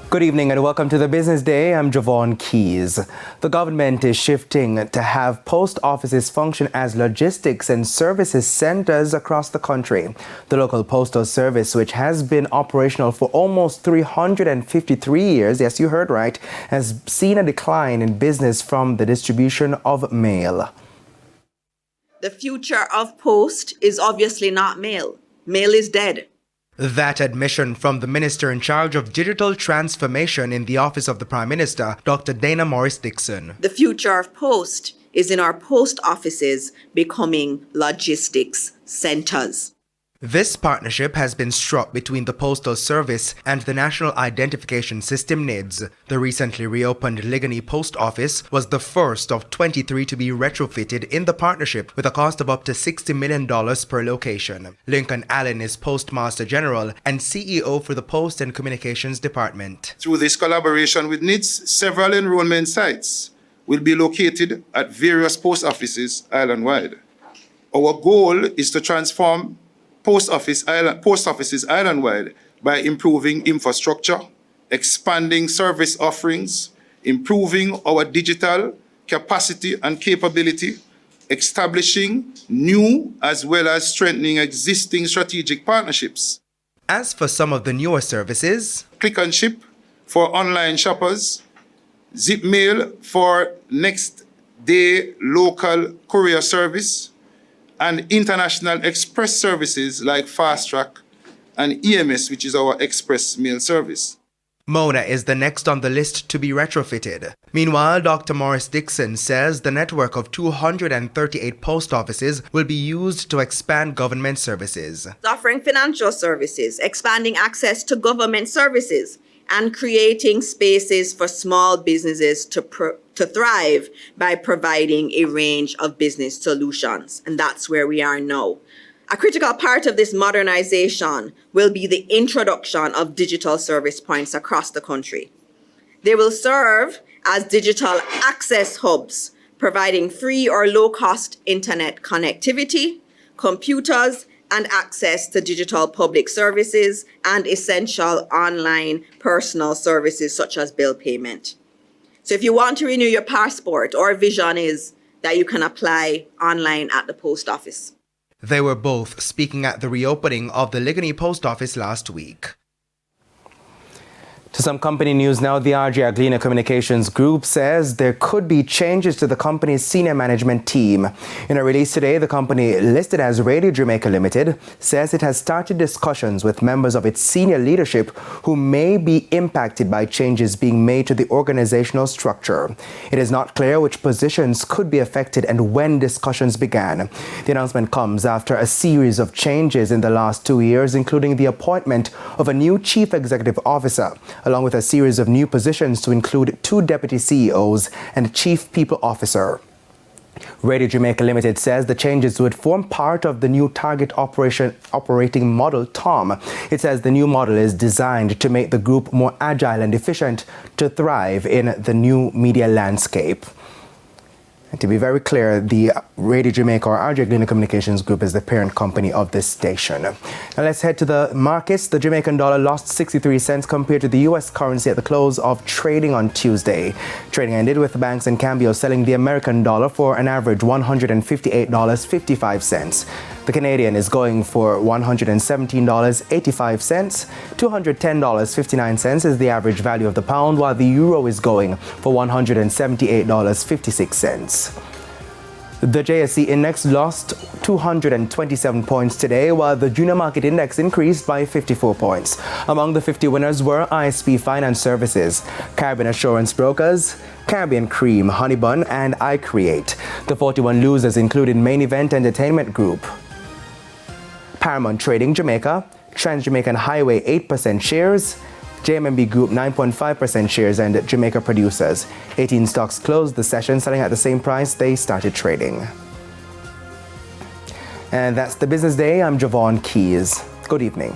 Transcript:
Good evening and welcome to the Business Day. I'm Javon Keys. The government is shifting to have post offices function as logistics and services centers across the country. The local postal service, which has been operational for almost 353 years, yes, you heard right, has seen a decline in business from the distribution of mail. The future of post is obviously not mail. Mail is dead. That admission from the Minister in charge of digital transformation in the Office of the Prime Minister, Dr. Dana Morris-Dixon. The future of post is in our post offices becoming logistics centers. This partnership has been struck between the Postal Service and the National Identification System NIDS. The recently reopened Ligani Post Office was the first of 23 to be retrofitted in the partnership with a cost of up to $60 million per location. Lincoln Allen is Postmaster General and CEO for the Post and Communications Department. Through this collaboration with NIDS, several enrollment sites will be located at various post offices island-wide. Our goal is to transform post offices island-wide by improving infrastructure, expanding service offerings, improving our digital capacity and capability, establishing new as well as strengthening existing strategic partnerships. As for some of the newer services, Click and Ship for online shoppers, Zip Mail for next day local courier service, and international express services like Fast Track and EMS, which is our express mail service. Mona is the next on the list to be retrofitted. Meanwhile, Dr. Morris-Dixon says the network of 238 post offices will be used to expand government services. Offering financial services, expanding access to government services, and creating spaces for small businesses to thrive by providing a range of business solutions. And that's where we are now. A critical part of this modernization will be the introduction of digital service points across the country. They will serve as digital access hubs, providing free or low-cost internet connectivity, computers, and access to digital public services and essential online personal services such as bill payment. So if you want to renew your passport, our vision is that you can apply online at the post office. They were both speaking at the reopening of the Ligani Post Office last week. To some company news now, the RJ Aglina Communications Group says there could be changes to the company's senior management team. In a release today, the company, listed as Radio Jamaica Limited, says it has started discussions with members of its senior leadership who may be impacted by changes being made to the organizational structure. It is not clear which positions could be affected and when discussions began. The announcement comes after a series of changes in the last 2 years, including the appointment of a new chief executive officer, along with a series of new positions to include 2 deputy CEOs and a chief people officer. Radio Jamaica Limited says the changes would form part of the new target operating model, TOM. It says the new model is designed to make the group more agile and efficient to thrive in the new media landscape. And to be very clear, the Radio Jamaica or RJ Aglina Communications Group is the parent company of this station. Now let's head to the markets. The Jamaican dollar lost 63 cents compared to the US currency at the close of trading on Tuesday. Trading ended with the banks in Cambio selling the American dollar for an average $158.55. The Canadian is going for $117.85. $210.59 is the average value of the pound, while the euro is going for $178.56. The JSE index lost 227 points today, while the junior market index increased by 54 points. Among the 50 winners were ISP Finance Services, Caribbean Assurance Brokers, Caribbean Cream, Honeybun, and iCreate. The 41 losers included Main Event Entertainment Group, Paramount Trading Jamaica, Trans-Jamaican Highway 8% shares, JMMB Group 9.5% shares, and Jamaica Producers. 18 stocks closed the session selling at the same price they started trading. And that's the Business Day. I'm Javon Keys. Good evening.